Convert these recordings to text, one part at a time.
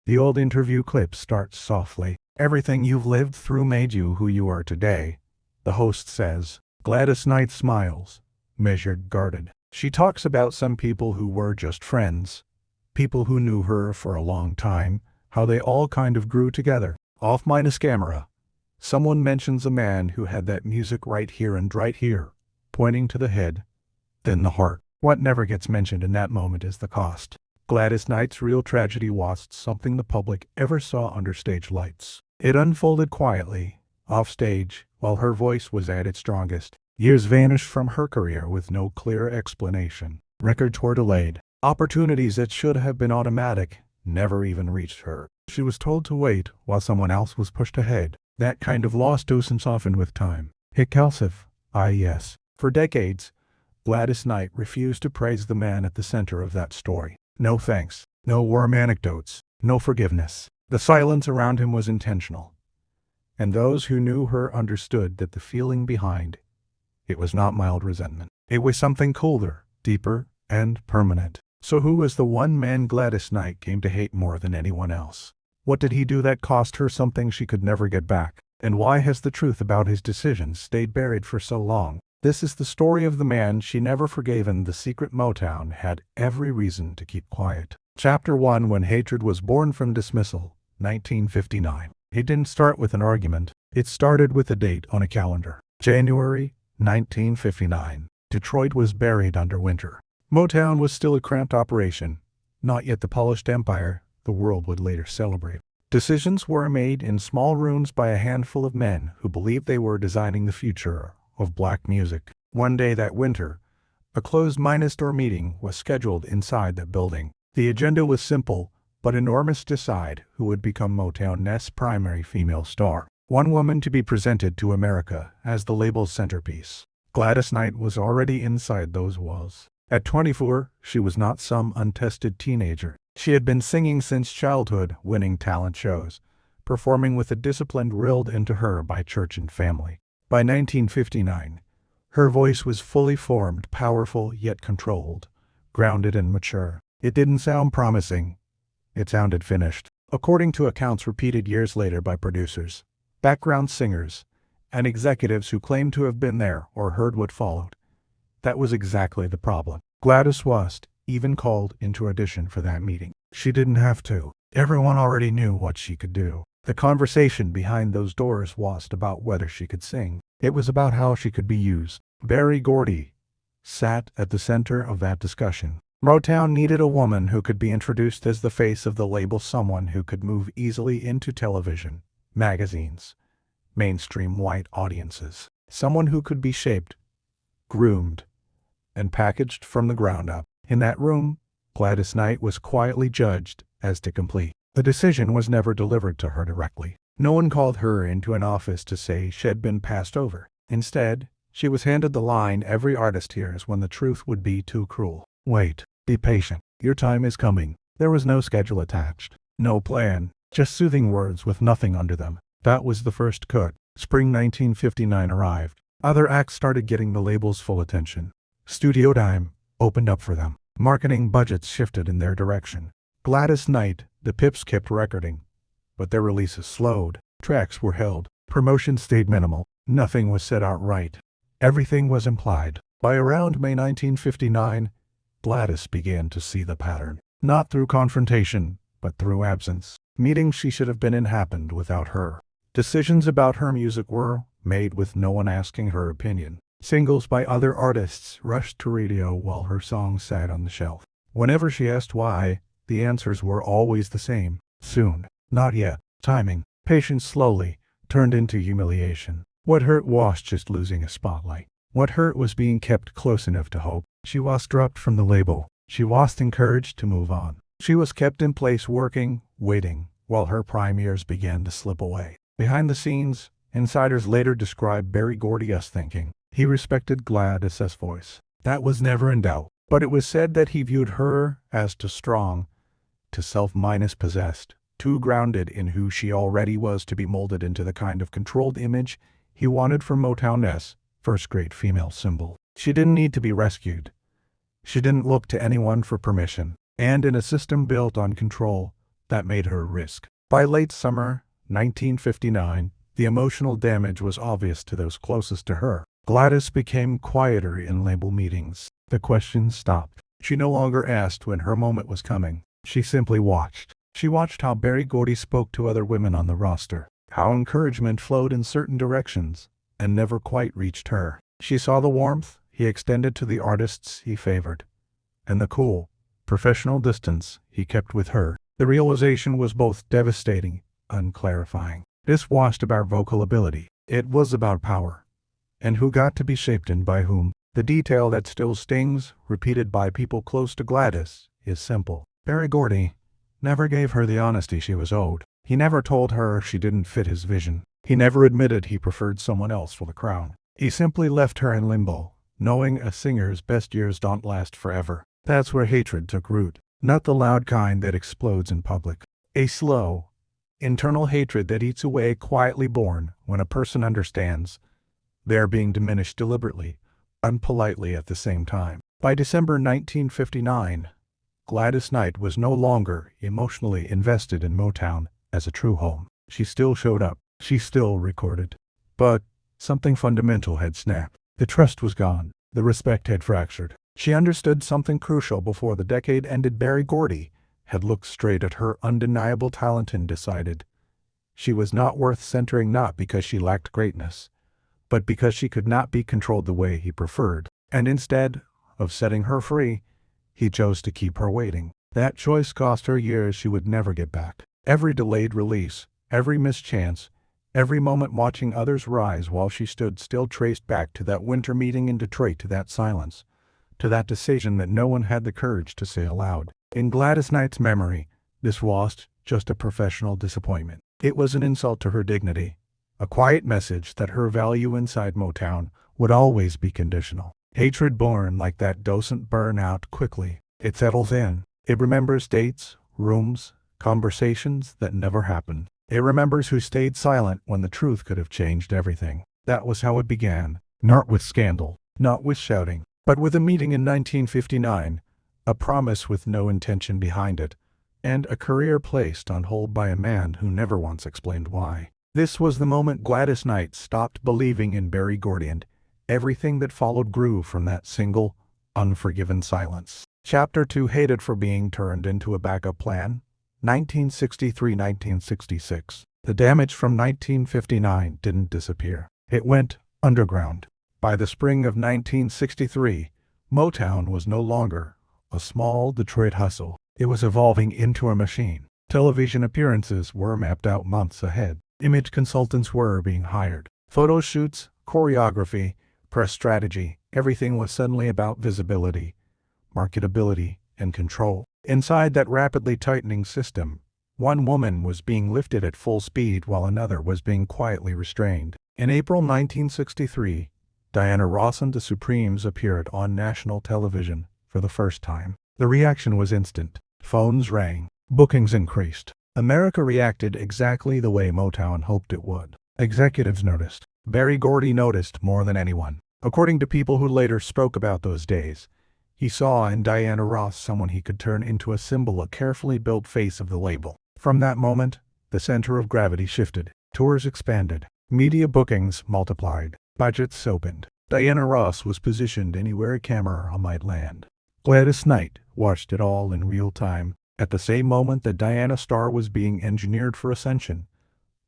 The old interview clip starts softly. "Everything you've lived through made you who you are today," the host says. Gladys Knight smiles, measured, guarded. She talks about some people who were just friends, people who knew her for a long time, how they all kind of grew together. Off minus camera, someone mentions a man who had that music right here and right here, pointing to the head, then the heart. What never gets mentioned in that moment is the cost. Gladys Knight's real tragedy wasn't something the public ever saw under stage lights. It unfolded quietly, off stage, while her voice was at its strongest. Years vanished from her career with no clear explanation. Records were delayed. Opportunities that should have been automatic never even reached her. She was told to wait while someone else was pushed ahead. That kind of lost doesn't soften with time. Repulsive, yes. For decades, Gladys Knight refused to praise the man at the center of that story. No thanks, no warm anecdotes, no forgiveness. The silence around him was intentional. And those who knew her understood that the feeling behind it was not mild resentment. It was something colder, deeper, and permanent. So who was the one man Gladys Knight came to hate more than anyone else? What did he do that cost her something she could never get back? And why has the truth about his decisions stayed buried for so long? This is the story of the man she never forgave, and the secret Motown had every reason to keep quiet. Chapter 1: When Hatred Was Born from Dismissal, 1959. It didn't start with an argument. It started with a date on a calendar. January 1959. Detroit was buried under winter. Motown was still a cramped operation, not yet the polished empire the world would later celebrate. Decisions were made in small rooms by a handful of men who believed they were designing the future of black music. One day that winter, a closed-door meeting was scheduled inside the building. The agenda was simple but enormous: decide who would become Motown's primary female star. One woman to be presented to America as the label's centerpiece. Gladys Knight was already inside those walls. At 24, she was not some untested teenager. She had been singing since childhood, winning talent shows, performing with a discipline drilled into her by church and family. By 1959, her voice was fully formed, powerful yet controlled, grounded and mature. It didn't sound promising. It sounded finished. According to accounts repeated years later by producers, background singers, and executives who claimed to have been there or heard what followed, that was exactly the problem. Gladys wasn't even called into audition for that meeting. She didn't have to. Everyone already knew what she could do. The conversation behind those doors wasn't about whether she could sing. It was about how she could be used. Berry Gordy sat at the center of that discussion. Motown needed a woman who could be introduced as the face of the label, someone who could move easily into television, magazines, mainstream white audiences, someone who could be shaped, groomed, and packaged from the ground up. In that room, Gladys Knight was quietly judged as to complete. The decision was never delivered to her directly. No one called her into an office to say she'd been passed over. Instead, she was handed the line every artist hears when the truth would be too cruel. Wait, be patient. Your time is coming. There was no schedule attached, no plan, just soothing words with nothing under them. That was the first cut. Spring 1959 arrived. Other acts started getting the label's full attention. Studio time opened up for them. Marketing budgets shifted in their direction. Gladys Knight, the Pips kept recording, but their releases slowed. Tracks were held. Promotion stayed minimal. Nothing was said outright. Everything was implied. By around May 1959, Gladys began to see the pattern. Not through confrontation, but through absence. Meetings she should have been in happened without her. Decisions about her music were made with no one asking her opinion. Singles by other artists rushed to radio while her songs sat on the shelf. Whenever she asked why, the answers were always the same. Soon. Not yet. Timing. Patience slowly turned into humiliation. What hurt was just losing a spotlight. What hurt was being kept close enough to hope. She was dropped from the label. She was encouraged to move on. She was kept in place working, waiting, while her prime years began to slip away. Behind the scenes, insiders later described Berry Gordy as thinking he respected Gladys's voice. That was never in doubt. But it was said that he viewed her as too strong, too self-possessed, too grounded in who she already was to be molded into the kind of controlled image he wanted for Motown's first great female symbol. She didn't need to be rescued. She didn't look to anyone for permission. And in a system built on control, that made her risk. By late summer 1959, the emotional damage was obvious to those closest to her. Gladys became quieter in label meetings. The questions stopped. She no longer asked when her moment was coming. She simply watched. She watched how Berry Gordy spoke to other women on the roster, how encouragement flowed in certain directions and never quite reached her. She saw the warmth he extended to the artists he favored, and the cool, professional distance he kept with her. The realization was both devastating and clarifying. This wasn't about vocal ability. It was about power, and who got to be shaped and by whom. The detail that still stings, repeated by people close to Gladys, is simple. Berry Gordy never gave her the honesty she was owed. He never told her she didn't fit his vision. He never admitted he preferred someone else for the crown. He simply left her in limbo, knowing a singer's best years don't last forever. That's where hatred took root. Not the loud kind that explodes in public. A slow, internal hatred that eats away, quietly born when a person understands they're being diminished deliberately, unpolitely at the same time. By December 1959, Gladys Knight was no longer emotionally invested in Motown as a true home. She still showed up. She still recorded. But something fundamental had snapped. The trust was gone. The respect had fractured. She understood something crucial before the decade ended. Berry Gordy had looked straight at her undeniable talent and decided she was not worth centering, not because she lacked greatness, but because she could not be controlled the way he preferred. And instead of setting her free, he chose to keep her waiting. That choice cost her years she would never get back. Every delayed release, every missed chance, every moment watching others rise while she stood still traced back to that winter meeting in Detroit, to that silence, to that decision that no one had the courage to say aloud. In Gladys Knight's memory, this wasn't just a professional disappointment. It was an insult to her dignity, a quiet message that her value inside Motown would always be conditional. Hatred born like that doesn't burn out quickly. It settles in. It remembers dates, rooms, conversations that never happened. It remembers who stayed silent when the truth could have changed everything. That was how it began. Not with scandal, not with shouting, but with a meeting in 1959, a promise with no intention behind it, and a career placed on hold by a man who never once explained why. This was the moment Gladys Knight stopped believing in Berry Gordy, and everything that followed grew from that single, unforgiven silence. Chapter 2: Hated for Being Turned into a Backup Plan. 1963-1966. The damage from 1959 didn't disappear. It went underground. By the spring of 1963, Motown was no longer a small Detroit hustle. It was evolving into a machine. Television appearances were mapped out months ahead. Image consultants were being hired. Photo shoots, choreography, press strategy, everything was suddenly about visibility, marketability, and control. Inside that rapidly tightening system, one woman was being lifted at full speed while another was being quietly restrained. In April 1963, Diana Ross and the Supremes appeared on national television for the first time. The reaction was instant. Phones rang. Bookings increased. America reacted exactly the way Motown hoped it would. Executives noticed. Berry Gordy noticed more than anyone. According to people who later spoke about those days, he saw in Diana Ross someone he could turn into a symbol, a carefully built face of the label. From that moment, the center of gravity shifted. Tours expanded. Media bookings multiplied. Budgets opened. Diana Ross was positioned anywhere a camera might land. Gladys Knight watched it all in real time. At the same moment that Diana Starr was being engineered for ascension,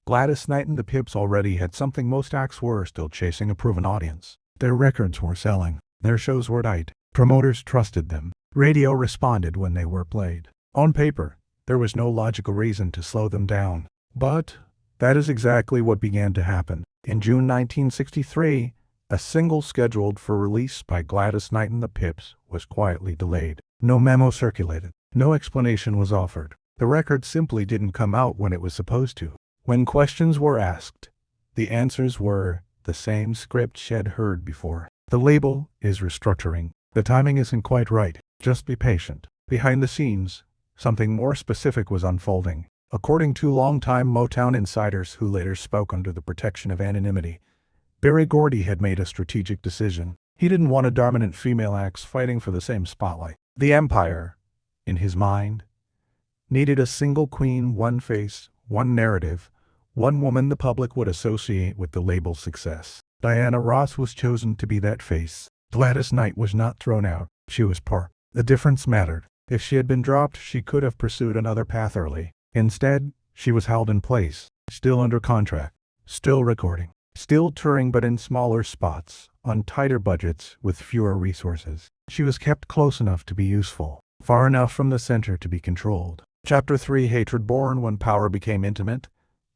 Gladys Knight and the Pips already had something most acts were still chasing: a proven audience. Their records were selling. Their shows were tight. Promoters trusted them. Radio responded when they were played. On paper, there was no logical reason to slow them down. But that is exactly what began to happen. In June 1963, a single scheduled for release by Gladys Knight and the Pips was quietly delayed. No memo circulated. No explanation was offered. The record simply didn't come out when it was supposed to. When questions were asked, the answers were the same script she'd heard before. The label is restructuring. The timing isn't quite right. Just be patient. Behind the scenes, something more specific was unfolding. According to longtime Motown insiders who later spoke under the protection of anonymity, Berry Gordy had made a strategic decision. He didn't want a dominant female acts fighting for the same spotlight. The empire, in his mind, needed a single queen, one face, one narrative, one woman the public would associate with the label's success. Diana Ross was chosen to be that face. Gladys Knight was not thrown out. She was part. The difference mattered. If she had been dropped, she could have pursued another path early. Instead, she was held in place, still under contract, still recording, still touring, but in smaller spots, on tighter budgets, with fewer resources. She was kept close enough to be useful, far enough from the center to be controlled. Chapter 3: Hatred Born When Power Became Intimate,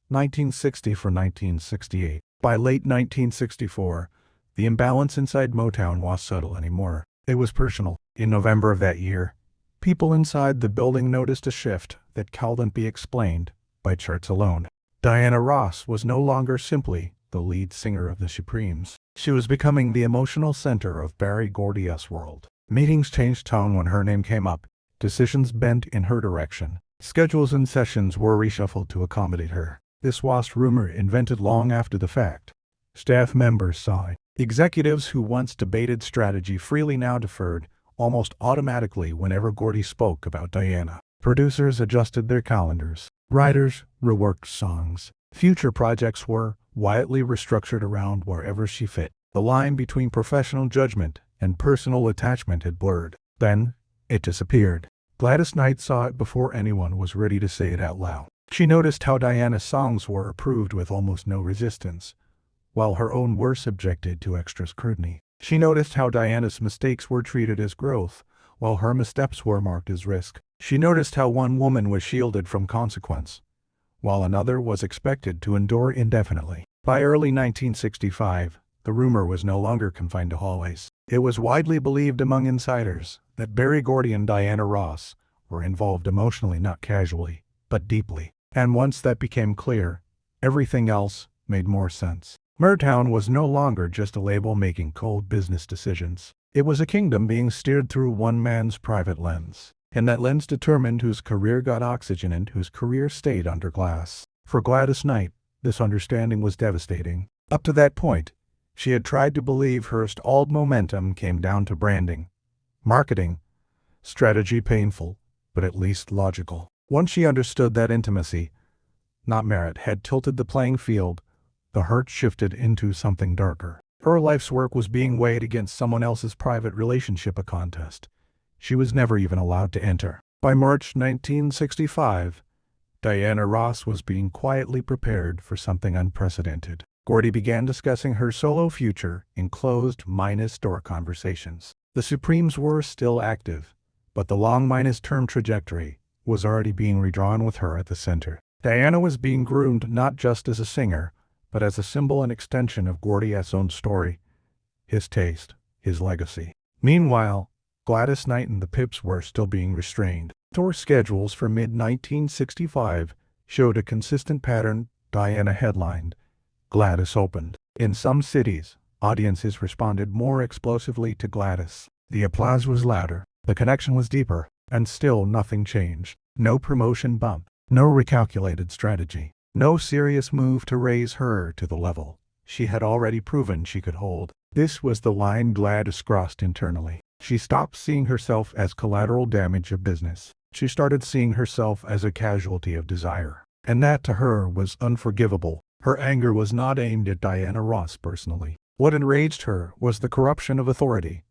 1960 for 1968. By late 1964, the imbalance inside Motown wasn't subtle anymore. It was personal. In November of that year, people inside the building noticed a shift that couldn't be explained by charts alone. Diana Ross was no longer simply the lead singer of the Supremes. She was becoming the emotional center of Berry Gordy's world. Meetings changed tone when her name came up. Decisions bent in her direction. Schedules and sessions were reshuffled to accommodate her. This was rumor invented long after the fact. Staff members saw it. Executives who once debated strategy freely now deferred, almost automatically, whenever Gordy spoke about Diana. Producers adjusted their calendars. Writers reworked songs. Future projects were quietly restructured around wherever she fit. The line between professional judgment and personal attachment had blurred. Then, it disappeared. Gladys Knight saw it before anyone was ready to say it out loud. She noticed how Diana's songs were approved with almost no resistance, while her own were subjected to extra scrutiny. She noticed how Diana's mistakes were treated as growth, while her missteps were marked as risk. She noticed how one woman was shielded from consequence, while another was expected to endure indefinitely. By early 1965, the rumor was no longer confined to hallways. It was widely believed among insiders that Berry Gordy and Diana Ross were involved emotionally, not casually, but deeply. And once that became clear, everything else made more sense. Motown was no longer just a label making cold business decisions. It was a kingdom being steered through one man's private lens. And that lens determined whose career got oxygen and whose career stayed under glass. For Gladys Knight, this understanding was devastating. Up to that point, she had tried to believe her stalled momentum came down to branding, marketing, strategy, painful, but at least logical. Once she understood that intimacy, not merit, had tilted the playing field, the hurt shifted into something darker. Her life's work was being weighed against someone else's private relationship, a contest she was never even allowed to enter. By March 1965, Diana Ross was being quietly prepared for something unprecedented. Gordy began discussing her solo future in closed, -door conversations. The Supremes were still active, but the long -term trajectory was already being redrawn with her at the center. Diana was being groomed not just as a singer, but as a symbol and extension of Gordy's own story, his taste, his legacy. Meanwhile, Gladys Knight and the Pips were still being restrained. Tour schedules for mid-1965 showed a consistent pattern. Diana headlined, Gladys opened. In some cities, audiences responded more explosively to Gladys. The applause was louder, the connection was deeper, and still nothing changed. No promotion bump, no recalculated strategy, no serious move to raise her to the level she had already proven she could hold. This was the line Gladys crossed internally. She stopped seeing herself as collateral damage of business. She started seeing herself as a casualty of desire. And that to her was unforgivable. Her anger was not aimed at Diana Ross personally. What enraged her was the corruption of authority.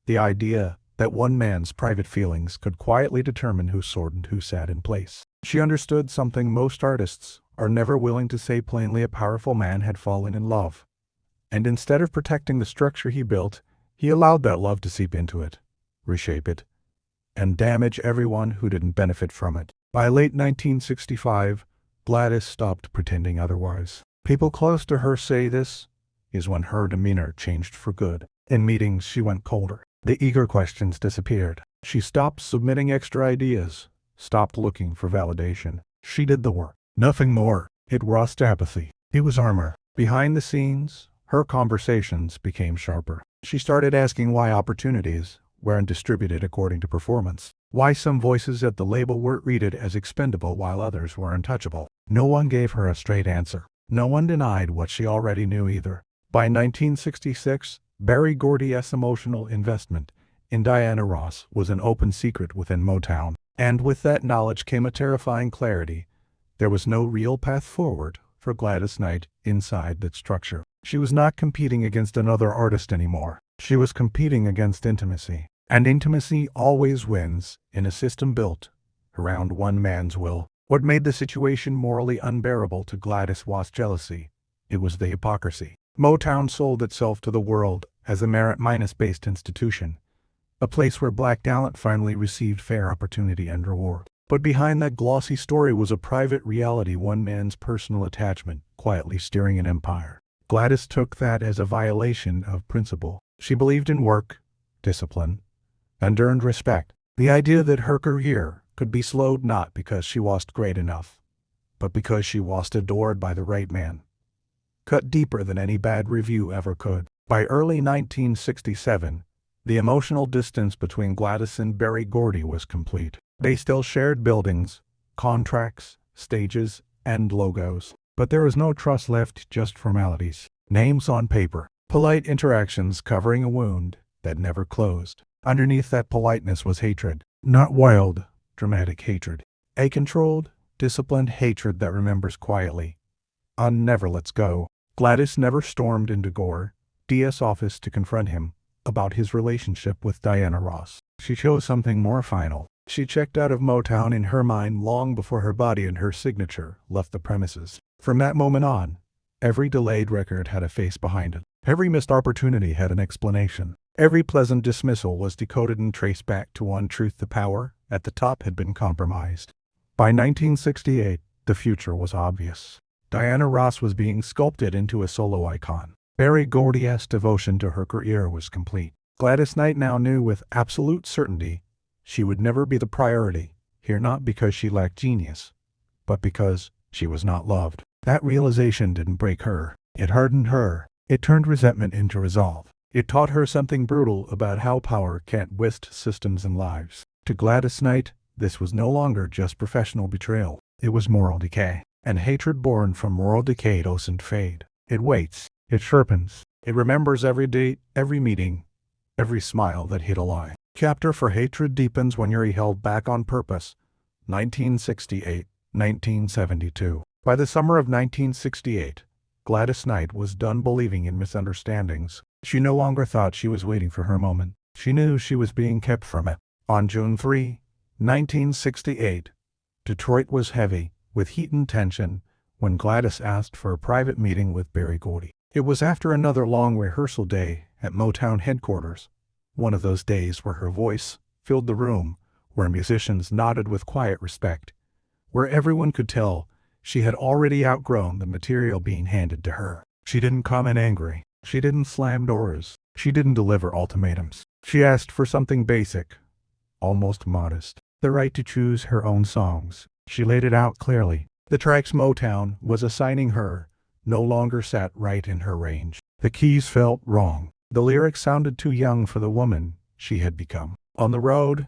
The idea that one man's private feelings could quietly determine who soared and who sat in place. She understood something most artists are never willing to say plainly. A powerful man had fallen in love. And instead of protecting the structure he built, he allowed that love to seep into it, reshape it, and damage everyone who didn't benefit from it. By late 1965, Gladys stopped pretending otherwise. People close to her say this is when her demeanor changed for good. In meetings, she went colder. The eager questions disappeared. She stopped submitting extra ideas, stopped looking for validation. She did the work. Nothing more. It was apathy. It was armor. Behind the scenes, her conversations became sharper. She started asking why opportunities weren't distributed according to performance, why some voices at the label were treated as expendable while others were untouchable. No one gave her a straight answer. No one denied what she already knew either. By 1966, Berry Gordy's emotional investment in Diana Ross was an open secret within Motown. And with that knowledge came a terrifying clarity. There was no real path forward for Gladys Knight inside that structure. She was not competing against another artist anymore. She was competing against intimacy. And intimacy always wins in a system built around one man's will. What made the situation morally unbearable to Gladys was jealousy. It was the hypocrisy. Motown sold itself to the world as a merit-based institution, a place where black talent finally received fair opportunity and reward. But behind that glossy story was a private reality, one man's personal attachment, quietly steering an empire. Gladys took that as a violation of principle. She believed in work, discipline, and earned respect. The idea that her career could be slowed not because she wasn't great enough, but because she wasn't adored by the right man, cut deeper than any bad review ever could. By early 1967, the emotional distance between Gladys and Berry Gordy was complete. They still shared buildings, contracts, stages, and logos. But there was no trust left, just formalities. Names on paper. Polite interactions covering a wound that never closed. Underneath that politeness was hatred. Not wild, dramatic hatred. A controlled, disciplined hatred that remembers quietly. Never lets go. Gladys never stormed into Gordy's office to confront him about his relationship with Diana Ross. She chose something more final. She checked out of Motown in her mind long before her body and her signature left the premises. From that moment on, every delayed record had a face behind it. Every missed opportunity had an explanation. Every pleasant dismissal was decoded and traced back to one truth: the power at the top had been compromised. By 1968, the future was obvious. Diana Ross was being sculpted into a solo icon. Berry Gordy's devotion to her career was complete. Gladys Knight now knew with absolute certainty she would never be the priority, here not because she lacked genius, but because she was not loved. That realization didn't break her. It hardened her. It turned resentment into resolve. It taught her something brutal about how power can't twist systems and lives. To Gladys Knight, this was no longer just professional betrayal. It was moral decay. And hatred born from moral decay doesn't fade. It waits. It sharpens. It remembers every date, every meeting, every smile that hid a lie. Chapter for hatred deepens when you're held back on purpose. 1968, 1972. By the summer of 1968, Gladys Knight was done believing in misunderstandings. She no longer thought she was waiting for her moment. She knew she was being kept from it. On June 3, 1968, Detroit was heavy with heat and tension when Gladys asked for a private meeting with Berry Gordy. It was after another long rehearsal day at Motown headquarters, one of those days where her voice filled the room, where musicians nodded with quiet respect, where everyone could tell she had already outgrown the material being handed to her. She didn't come in angry. She didn't slam doors. She didn't deliver ultimatums. She asked for something basic, almost modest, the right to choose her own songs. She laid it out clearly. The tracks Motown was assigning her no longer sat right in her range. The keys felt wrong. The lyrics sounded too young for the woman she had become. On the road,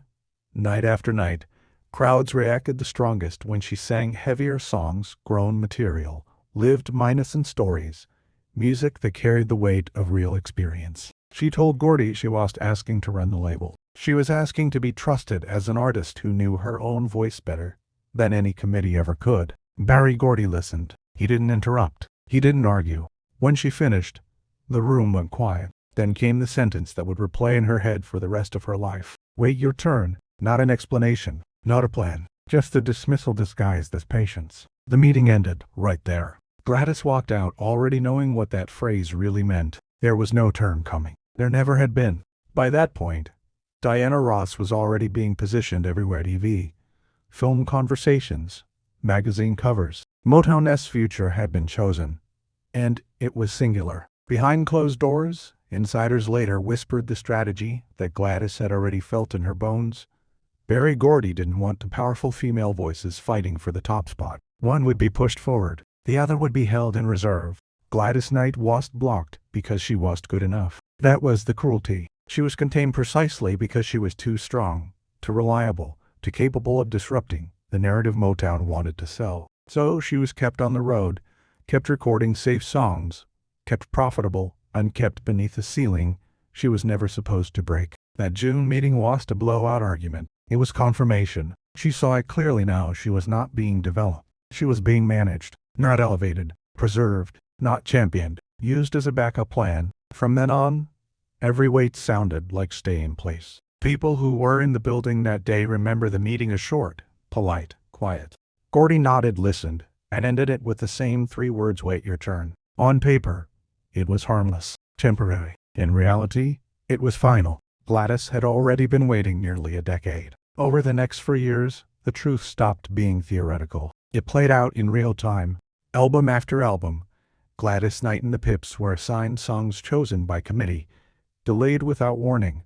night after night, crowds reacted the strongest when she sang heavier songs, grown material, lived minus and stories, music that carried the weight of real experience. She told Gordy she wasn't asking to run the label. She was asking to be trusted as an artist who knew her own voice better than any committee ever could. Berry Gordy listened. He didn't interrupt. He didn't argue. When she finished, the room went quiet. Then came the sentence that would replay in her head for the rest of her life. Wait your turn. Not an explanation. Not a plan. Just a dismissal disguised as patience. The meeting ended right there. Gladys walked out already knowing what that phrase really meant. There was no turn coming. There never had been. By that point, Diana Ross was already being positioned everywhere: TV, film conversations, magazine covers. Motown's future had been chosen, and it was singular. Behind closed doors, insiders later whispered the strategy that Gladys had already felt in her bones. Berry Gordy didn't want the powerful female voices fighting for the top spot. One would be pushed forward, the other would be held in reserve. Gladys Knight wasn't blocked because she wasn't good enough. That was the cruelty. She was contained precisely because she was too strong, too reliable, too capable of disrupting the narrative Motown wanted to sell. So she was kept on the road, kept recording safe songs, kept profitable, and kept beneath a ceiling she was never supposed to break. That June meeting wasn't a blowout argument. It was confirmation. She saw it clearly now. She was not being developed. She was being managed, not elevated, preserved, not championed, used as a backup plan. From then on, every wait sounded like stay in place. People who were in the building that day remember the meeting as short, polite, quiet. Gordy nodded, listened, and ended it with the same 3 words: wait your turn. On paper, it was harmless, temporary. In reality, it was final. Gladys had already been waiting nearly a decade. Over the next 4 years, the truth stopped being theoretical. It played out in real time. Album after album, Gladys Knight and the Pips were assigned songs chosen by committee, delayed without warning,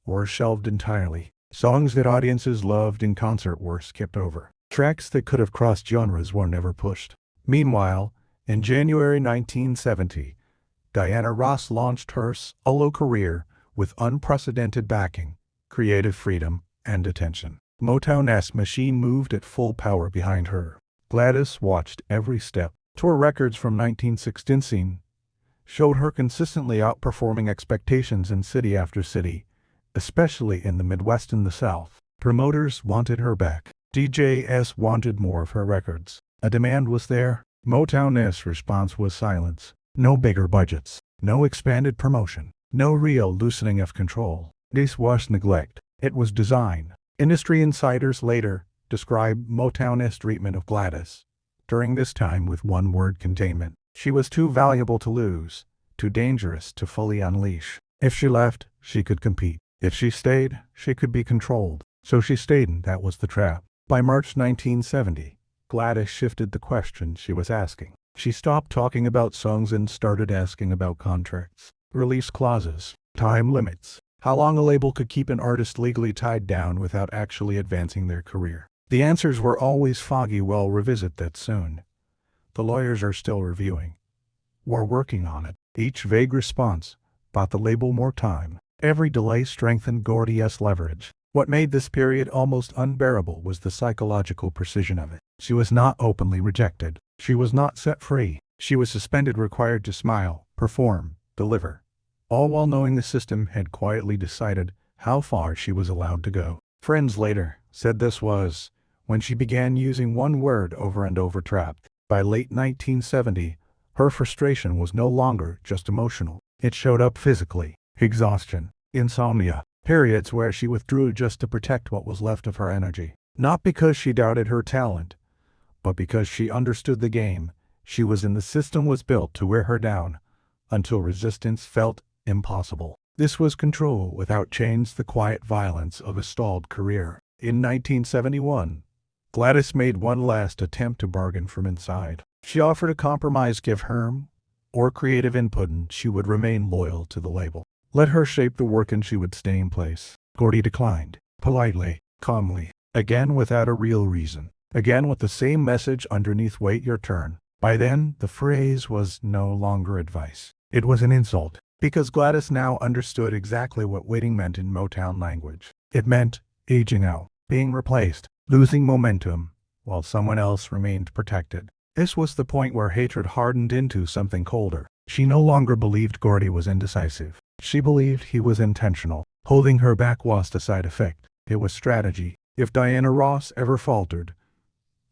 or shelved entirely. Songs that audiences loved in concert were skipped over. Tracks that could have crossed genres were never pushed. Meanwhile, in January 1970, Diana Ross launched her solo career with unprecedented backing, creative freedom, and attention. Motown's machine moved at full power behind her. Gladys watched every step. Tour records from 1916 showed her consistently outperforming expectations in city after city, especially in the Midwest and the South. Promoters wanted her back. DJs wanted more of her records. A demand was there. Motown's response was silence. No bigger budgets. No expanded promotion. No real loosening of control. This was neglect. It was design. Industry insiders later described Motown's treatment of Gladys during this time with one word: containment. She was too valuable to lose, too dangerous to fully unleash. If she left, she could compete. If she stayed, she could be controlled. So she stayed, and that was the trap. By March 1970, Gladys shifted the question she was asking. She stopped talking about songs and started asking about contracts, release clauses, time limits, how long a label could keep an artist legally tied down without actually advancing their career. The answers were always foggy. We'll revisit that soon. The lawyers are still reviewing. We're working on it. Each vague response bought the label more time. Every delay strengthened Gordy's leverage. What made this period almost unbearable was the psychological precision of it. She was not openly rejected. She was not set free. She was suspended, required to smile, perform, deliver, all while knowing the system had quietly decided how far she was allowed to go. Friends later said this was when she began using one word over and over: trapped. By late 1970, her frustration was no longer just emotional. It showed up physically: exhaustion, insomnia, periods where she withdrew just to protect what was left of her energy. Not because she doubted her talent, but because she understood the game she was in. The system was built to wear her down until resistance felt impossible. This was control without chains, the quiet violence of a stalled career. In 1971, Gladys made one last attempt to bargain from inside. She offered a compromise: give her or creative input and she would remain loyal to the label. Let her shape the work and she would stay in place. Gordy declined, politely, calmly, again without a real reason, again with the same message underneath: wait your turn. By then, the phrase was no longer advice. It was an insult, because Gladys now understood exactly what waiting meant in Motown language. It meant aging out, being replaced, losing momentum, while someone else remained protected. This was the point where hatred hardened into something colder. She no longer believed Gordy was indecisive. She believed he was intentional. Holding her back was a side effect. It was strategy. If Diana Ross ever faltered,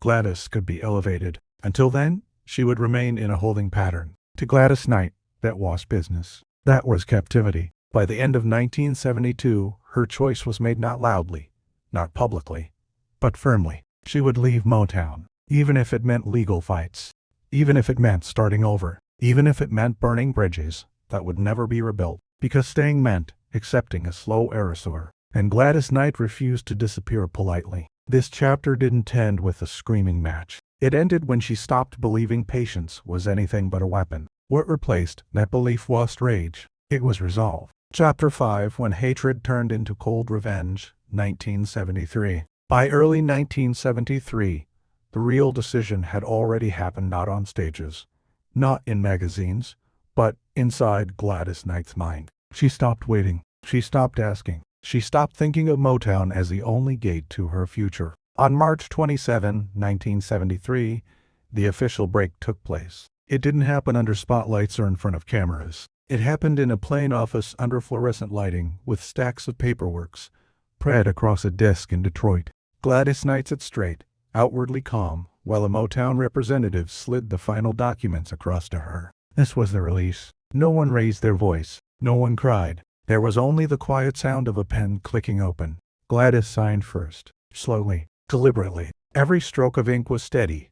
Gladys could be elevated. Until then, she would remain in a holding pattern. To Gladys Knight, that was business. That was captivity. By the end of 1972, her choice was made, not loudly, not publicly, but firmly. She would leave Motown, even if it meant legal fights, even if it meant starting over, even if it meant burning bridges that would never be rebuilt, because staying meant accepting a slow erasure. And Gladys Knight refused to disappear politely. This chapter didn't end with a screaming match. It ended when she stopped believing patience was anything but a weapon. What replaced that belief was rage. It was resolve. Chapter 5: When Hatred Turned into Cold Revenge, 1973. By early 1973, the real decision had already happened, not on stages, not in magazines, but inside Gladys Knight's mind. She stopped waiting. She stopped asking. She stopped thinking of Motown as the only gate to her future. On March 27, 1973, the official break took place. It didn't happen under spotlights or in front of cameras. It happened in a plain office under fluorescent lighting with stacks of paperwork spread across a desk in Detroit. Gladys Knight sat straight, outwardly calm, while a Motown representative slid the final documents across to her. This was the release. No one raised their voice. No one cried. There was only the quiet sound of a pen clicking open. Gladys signed first, slowly, deliberately. Every stroke of ink was steady,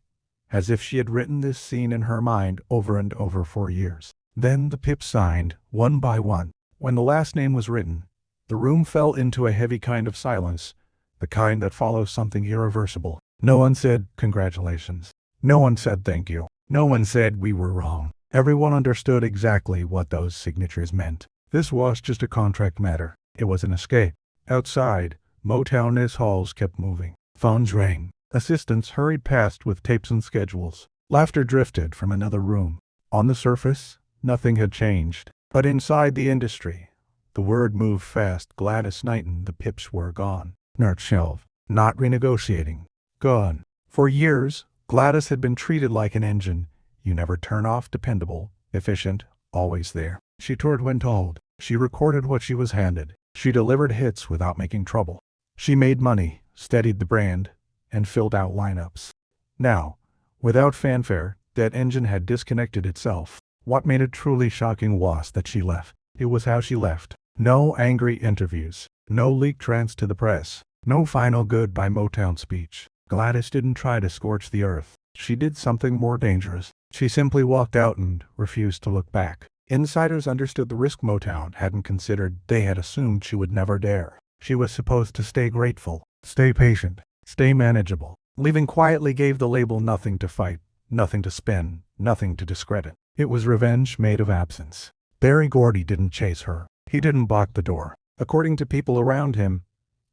as if she had written this scene in her mind over and over for years. Then the pips signed, one by one. When the last name was written, the room fell into a heavy kind of silence, the kind that follows something irreversible. No one said, "Congratulations." No one said, "Thank you." No one said, "We were wrong." Everyone understood exactly what those signatures meant. This was just a contract matter. It was an escape. Outside, Motown's halls kept moving. Phones rang. Assistants hurried past with tapes and schedules. Laughter drifted from another room. On the surface, nothing had changed. But inside the industry, the word moved fast. Gladys Knight and the pips were gone. Not shelved. Not renegotiating. Gone. For years, Gladys had been treated like an engine. You never turn off, dependable, efficient, always there. She toured when told. She recorded what she was handed. She delivered hits without making trouble. She made money, steadied the brand, and filled out lineups. Now, without fanfare, that engine had disconnected itself. What made it truly shocking was that she left. It was how she left. No angry interviews. No leaked rants to the press. No final goodbye Motown speech. Gladys didn't try to scorch the earth. She did something more dangerous. She simply walked out and refused to look back. Insiders understood the risk Motown hadn't considered. They had assumed she would never dare. She was supposed to stay grateful, stay patient, stay manageable. Leaving quietly gave the label nothing to fight, nothing to spin, nothing to discredit. It was revenge made of absence. Berry Gordy didn't chase her. He didn't block the door. According to people around him,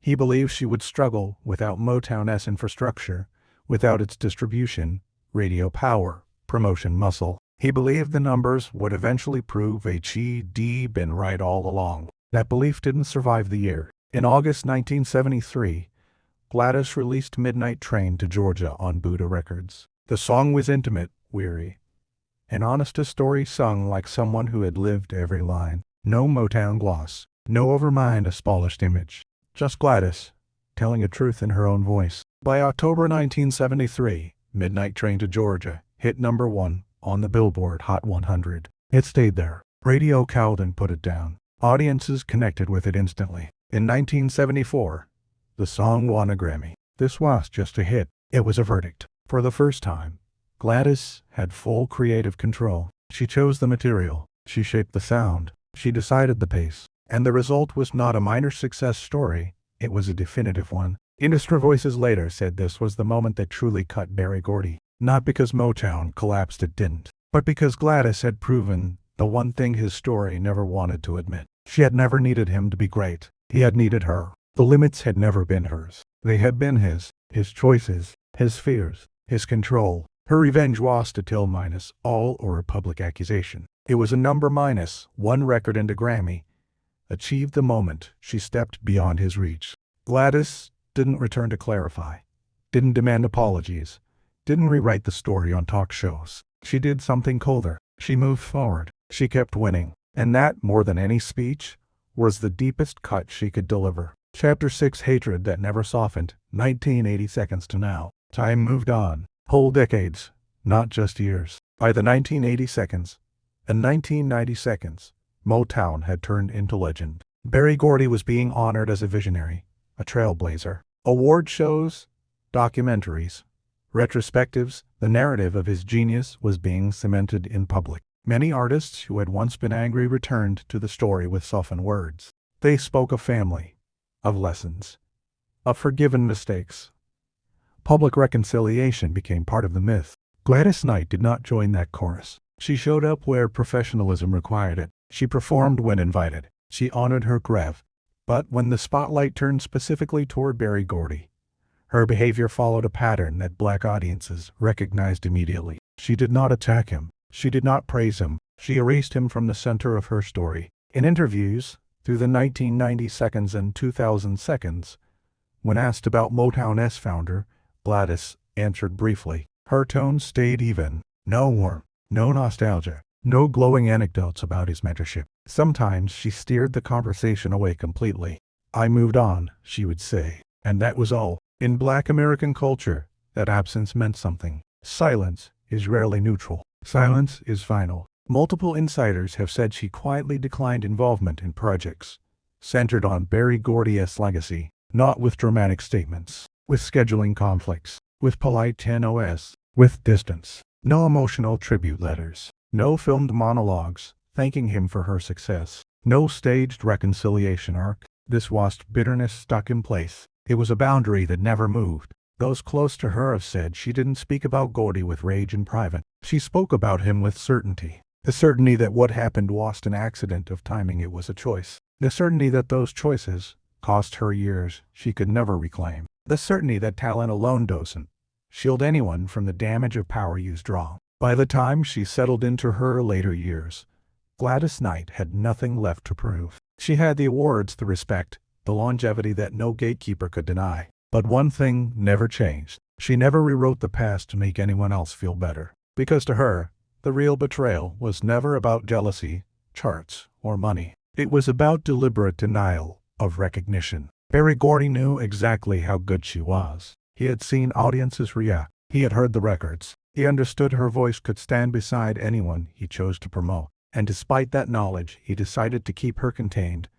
he believed she would struggle without Motown's infrastructure, without its distribution, radio power, promotion muscle. He believed the numbers would eventually prove she'd been right all along. That belief didn't survive the year. In August 1973, Gladys released Midnight Train to Georgia on Buddha Records. The song was intimate, weary, an honest story sung like someone who had lived every line. No Motown gloss, no overmined polished image. Just Gladys, telling a truth in her own voice. By October 1973, Midnight Train to Georgia hit #1 on the Billboard Hot 100. It stayed there. Radio cowed and put it down. Audiences connected with it instantly. In 1974, the song won a Grammy. This was just a hit. It was a verdict. For the first time, Gladys had full creative control. She chose the material. She shaped the sound. She decided the pace. And the result was not a minor success story. It was a definitive one. Industry voices later said this was the moment that truly cut Berry Gordy. Not because Motown collapsed, it didn't, but because Gladys had proven the one thing his story never wanted to admit. She had never needed him to be great. He had needed her. The limits had never been hers. They had been his choices, his fears, his control. Her revenge was to till minus all or a public accusation. It was a number minus one record and a Grammy. Achieved the moment she stepped beyond his reach. Gladys didn't return to clarify, didn't demand apologies, didn't rewrite the story on talk shows. She did something colder. She moved forward. She kept winning. And that, more than any speech, was the deepest cut she could deliver. Chapter 6, Hatred That Never Softened, 1980 seconds to now. Time moved on. Whole decades, not just years. By the 1980 seconds and 1990 seconds, Motown had turned into legend. Berry Gordy was being honored as a visionary, a trailblazer. Award shows, documentaries, retrospectives, the narrative of his genius was being cemented in public. Many artists who had once been angry returned to the story with softened words. They spoke of family, of lessons, of forgiven mistakes. Public reconciliation became part of the myth. Gladys Knight did not join that chorus. She showed up where professionalism required it. She performed when invited. She honored her craft. But when the spotlight turned specifically toward Berry Gordy, her behavior followed a pattern that black audiences recognized immediately. She did not attack him. She did not praise him. She erased him from the center of her story. In interviews, through the 1990 seconds and 2000 seconds, when asked about Motown's founder, Gladys answered briefly. Her tone stayed even. No warmth, no nostalgia, no glowing anecdotes about his mentorship. Sometimes she steered the conversation away completely. I moved on, she would say. And that was all. In Black American culture, that absence meant something. Silence is rarely neutral. Silence is final. Multiple insiders have said she quietly declined involvement in projects centered on Berry Gordy's legacy, not with dramatic statements, with scheduling conflicts, with polite NOS, with distance. No emotional tribute letters, no filmed monologues thanking him for her success, no staged reconciliation arc. This was bitterness stuck in place. It was a boundary that never moved. Those close to her have said she didn't speak about Gordy with rage in private. She spoke about him with certainty. The certainty that what happened wasn't an accident of timing, it was a choice. The certainty that those choices cost her years she could never reclaim. The certainty that talent alone doesn't shield anyone from the damage of power used wrong. By the time she settled into her later years, Gladys Knight had nothing left to prove. She had the awards, the respect, the longevity that no gatekeeper could deny. But one thing never changed. She never rewrote the past to make anyone else feel better. Because to her, the real betrayal was never about jealousy, charts, or money. It was about deliberate denial of recognition. Berry Gordy knew exactly how good she was. He had seen audiences react. He had heard the records. He understood her voice could stand beside anyone he chose to promote. And despite that knowledge, he decided to keep her contained,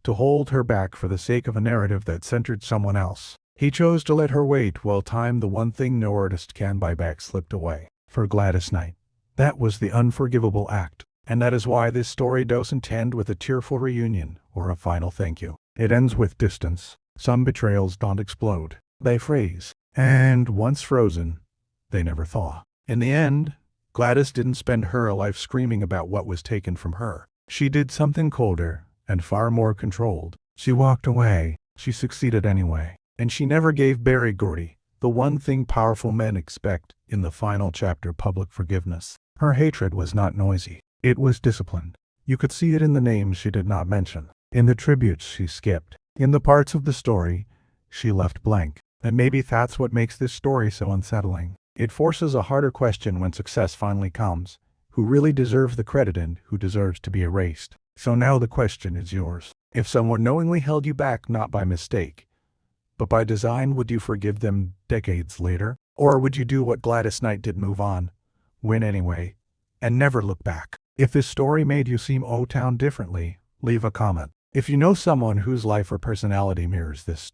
to hold her back for the sake of a narrative that centered someone else. He chose to let her wait while time, the one thing no artist can buy back, slipped away. For Gladys Knight, that was the unforgivable act. And that is why this story doesn't end with a tearful reunion or a final thank you. It ends with distance. Some betrayals don't explode. They freeze. And once frozen, they never thaw. In the end, Gladys didn't spend her life screaming about what was taken from her. She did something colder and far more controlled. She walked away. She succeeded anyway. And she never gave Berry Gordy the one thing powerful men expect in the final chapter: public forgiveness. Her hatred was not noisy. It was disciplined. You could see it in the names she did not mention, in the tributes she skipped, in the parts of the story she left blank. And maybe that's what makes this story so unsettling. It forces a harder question when success finally comes. Who really deserves the credit and who deserves to be erased? So now the question is yours. If someone knowingly held you back, not by mistake, but by design, would you forgive them decades later? Or would you do what Gladys Knight did, move on, win anyway, and never look back? If this story made you see Motown differently, leave a comment. If you know someone whose life or personality mirrors this story,